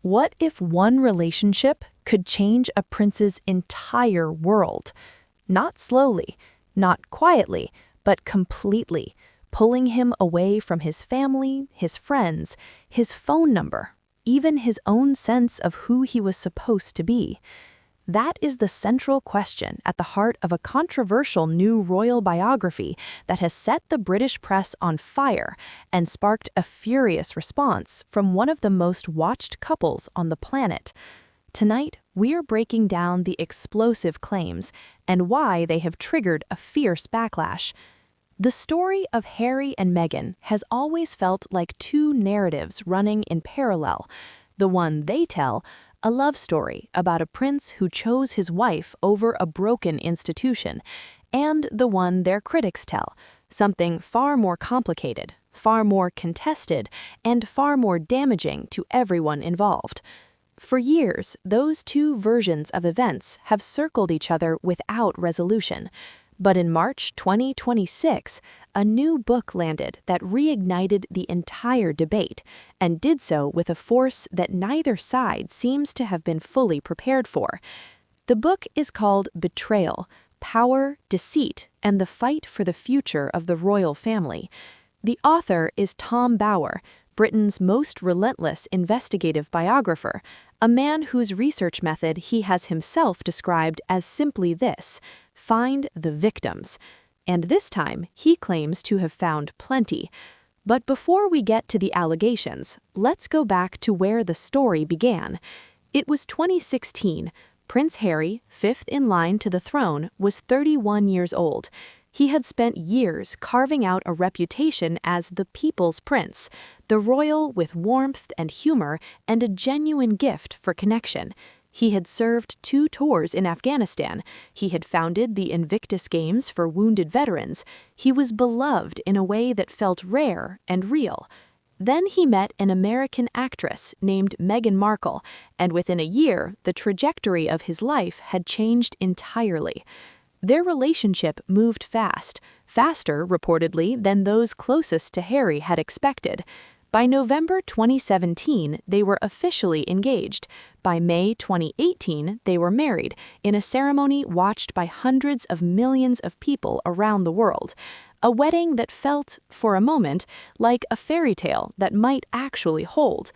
What if one relationship could change a prince's entire world? Not slowly, not quietly, but completely, pulling him away from his family, his friends, his phone number, even his own sense of who he was supposed to be. That is the central question at the heart of a controversial new royal biography that has set the British press on fire and sparked a furious response from one of the most watched couples on the planet. Tonight, we are breaking down the explosive claims and why they have triggered a fierce backlash. The story of Harry and Meghan has always felt like two narratives running in parallel. The one they tell, a love story about a prince who chose his wife over a broken institution, and the one their critics tell, something far more complicated, far more contested, and far more damaging to everyone involved. For years, those two versions of events have circled each other without resolution. But in March 2026, a new book landed that reignited the entire debate, and did so with a force that neither side seems to have been fully prepared for. The book is called Betrayal: Power, Deceit, and the Fight for the Future of the Royal Family. The author is Tom Bower, Britain's most relentless investigative biographer, a man whose research method he has himself described as simply this: find the victims. And this time, he claims to have found plenty. But before we get to the allegations, let's go back to where the story began. It was 2016. Prince Harry, fifth in line to the throne, was 31 years old. He had spent years carving out a reputation as the people's prince, the royal with warmth and humor and a genuine gift for connection. He had served 2 tours in Afghanistan. He had founded the Invictus Games for wounded veterans. He was beloved in a way that felt rare and real. Then he met an American actress named Meghan Markle, and within a year, the trajectory of his life had changed entirely. Their relationship moved fast, faster, reportedly, than those closest to Harry had expected. By November 2017, they were officially engaged. By May 2018, they were married, in a ceremony watched by hundreds of millions of people around the world. A wedding that felt, for a moment, like a fairy tale that might actually hold.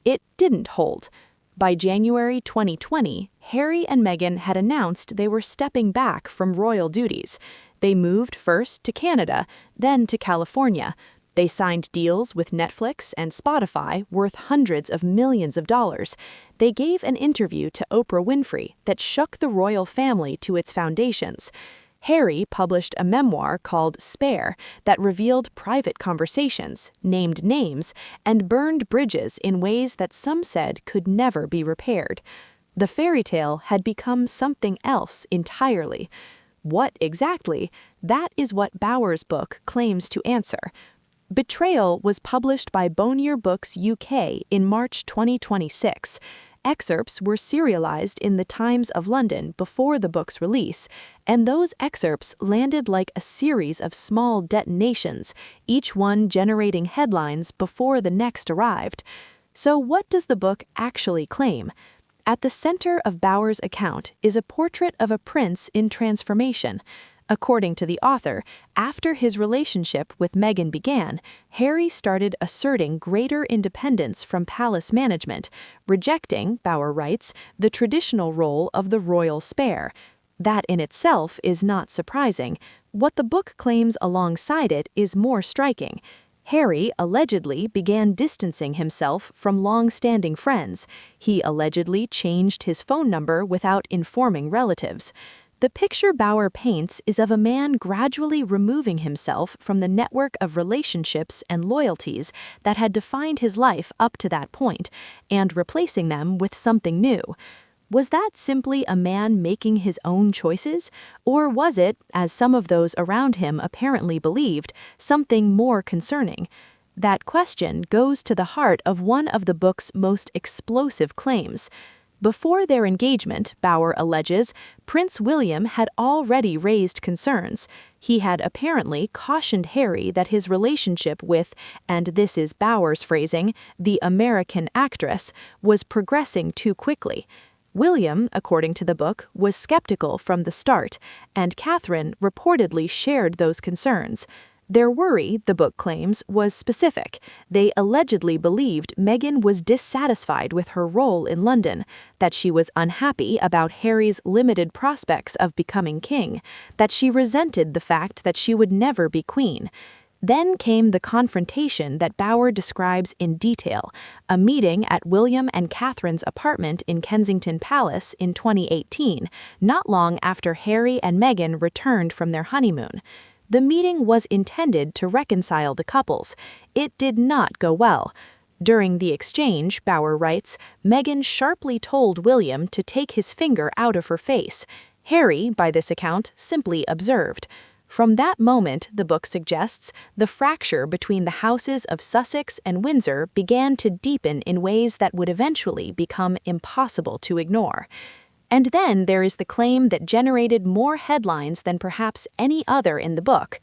It didn't hold. By January 2020, Harry and Meghan had announced they were stepping back from royal duties. They moved first to Canada, then to California. They signed deals with Netflix and Spotify worth hundreds of millions of dollars. They gave an interview to Oprah Winfrey that shook the royal family to its foundations. Harry published a memoir called Spare that revealed private conversations, named names, and burned bridges in ways that some said could never be repaired. The fairy tale had become something else entirely. What exactly? That is what Bower's book claims to answer. Betrayal was published by Bonnier Books UK in March 2026. Excerpts were serialized in the Times of London before the book's release, and those excerpts landed like a series of small detonations, each one generating headlines before the next arrived. So what does the book actually claim? At the center of Bower's account is a portrait of a prince in transformation. According to the author, after his relationship with Meghan began, Harry started asserting greater independence from palace management, rejecting, Bower writes, the traditional role of the royal spare. That in itself is not surprising. What the book claims alongside it is more striking. Harry allegedly began distancing himself from long-standing friends. He allegedly changed his phone number without informing relatives. The picture Bower paints is of a man gradually removing himself from the network of relationships and loyalties that had defined his life up to that point, and replacing them with something new. Was that simply a man making his own choices, or was it, as some of those around him apparently believed, something more concerning? That question goes to the heart of one of the book's most explosive claims. Before their engagement, Bauer alleges, Prince William had already raised concerns. He had apparently cautioned Harry that his relationship with, and this is Bauer's phrasing, the American actress, was progressing too quickly. William, according to the book, was skeptical from the start, and Catherine reportedly shared those concerns. Their worry, the book claims, was specific. They allegedly believed Meghan was dissatisfied with her role in London, that she was unhappy about Harry's limited prospects of becoming king, that she resented the fact that she would never be queen. Then came the confrontation that Bauer describes in detail, a meeting at William and Catherine's apartment in Kensington Palace in 2018, not long after Harry and Meghan returned from their honeymoon. The meeting was intended to reconcile the couples. It did not go well. During the exchange, Bauer writes, Meghan sharply told William to take his finger out of her face. Harry, by this account, simply observed. From that moment, the book suggests, the fracture between the houses of Sussex and Windsor began to deepen in ways that would eventually become impossible to ignore. And then there is the claim that generated more headlines than perhaps any other in the book.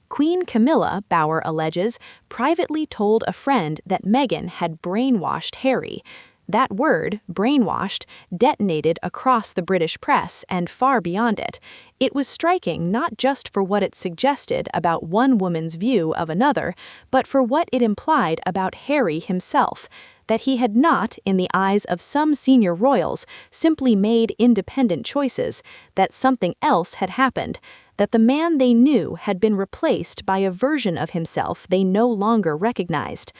Queen Camilla, Bauer alleges, privately told a friend that Meghan had brainwashed Harry. That word, brainwashed, detonated across the British press and far beyond it. It was striking not just for what it suggested about one woman's view of another, but for what it implied about Harry himself. That he had not, in the eyes of some senior royals, simply made independent choices, that something else had happened, that the man they knew had been replaced by a version of himself they no longer recognized.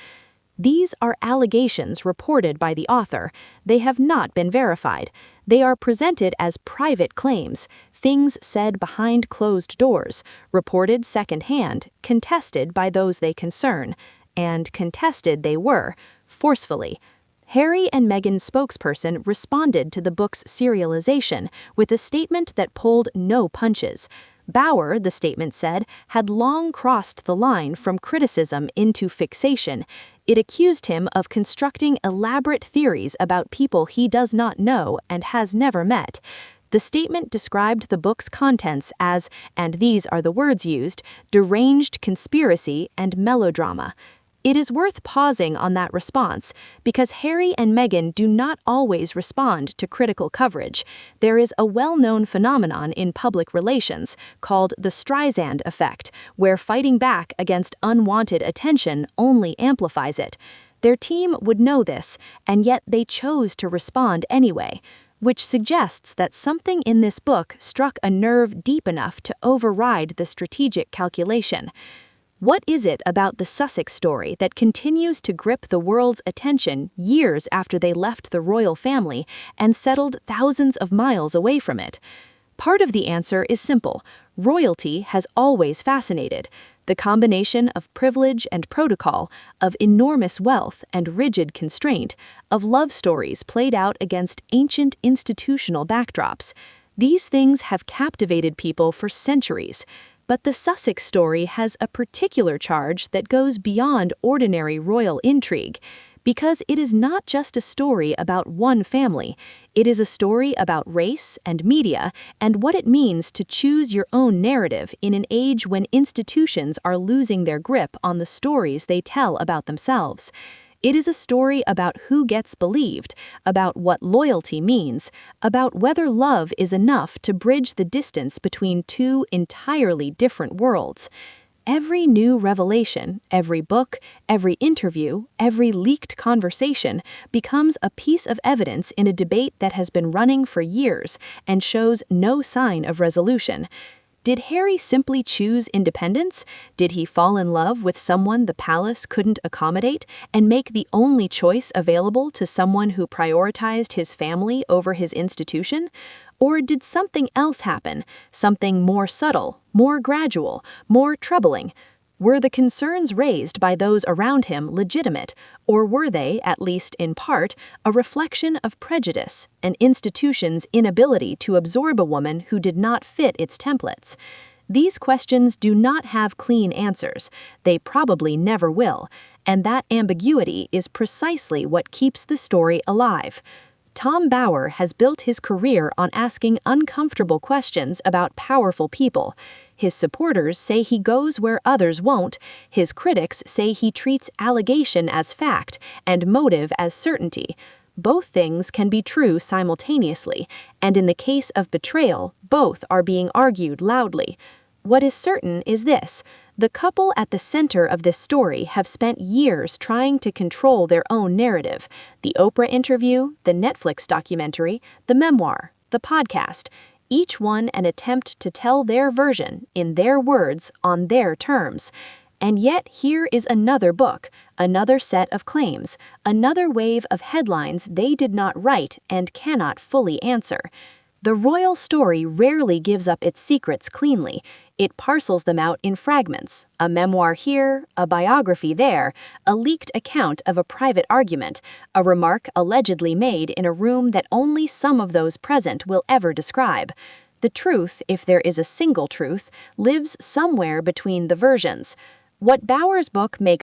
These are allegations reported by the author. They have not been verified. They are presented as private claims, things said behind closed doors, reported secondhand, contested by those they concern. And contested they were, forcefully. Harry and Meghan's spokesperson responded to the book's serialization with a statement that pulled no punches. Bauer, the statement said, had long crossed the line from criticism into fixation. It accused him of constructing elaborate theories about people he does not know and has never met. The statement described the book's contents as, and these are the words used, deranged conspiracy and melodrama. It is worth pausing on that response, because Harry and Meghan do not always respond to critical coverage. There is a well-known phenomenon in public relations called the Streisand effect, where fighting back against unwanted attention only amplifies it. Their team would know this, and yet they chose to respond anyway, which suggests that something in this book struck a nerve deep enough to override the strategic calculation. What is it about the Sussex story that continues to grip the world's attention years after they left the royal family and settled thousands of miles away from it? Part of the answer is simple. Royalty has always fascinated. The combination of privilege and protocol, of enormous wealth and rigid constraint, of love stories played out against ancient institutional backdrops. These things have captivated people for centuries. But the Sussex story has a particular charge that goes beyond ordinary royal intrigue, because it is not just a story about one family. It is a story about race and media and what it means to choose your own narrative in an age when institutions are losing their grip on the stories they tell about themselves. It is a story about who gets believed, about what loyalty means, about whether love is enough to bridge the distance between two entirely different worlds. Every new revelation, every book, every interview, every leaked conversation becomes a piece of evidence in a debate that has been running for years and shows no sign of resolution. Did Harry simply choose independence? Did he fall in love with someone the palace couldn't accommodate and make the only choice available to someone who prioritized his family over his institution? Or did something else happen, something more subtle, more gradual, more troubling? Were the concerns raised by those around him legitimate, or were they, at least in part, a reflection of prejudice, an institution's inability to absorb a woman who did not fit its templates? These questions do not have clean answers. They probably never will, and that ambiguity is precisely what keeps the story alive. Tom Bower has built his career on asking uncomfortable questions about powerful people. His supporters say he goes where others won't. His critics say he treats allegation as fact and motive as certainty. Both things can be true simultaneously, and in the case of Betrayal, both are being argued loudly. What is certain is this: the couple at the center of this story have spent years trying to control their own narrative. The Oprah interview, the Netflix documentary, the memoir, the podcast, each one an attempt to tell their version, in their words, on their terms. And yet here is another book, another set of claims, another wave of headlines they did not write and cannot fully answer. The royal story rarely gives up its secrets cleanly. It parcels them out in fragments, a memoir here, a biography there, a leaked account of a private argument, a remark allegedly made in a room that only some of those present will ever describe. The truth, if there is a single truth, lives somewhere between the versions. What Bower's book makes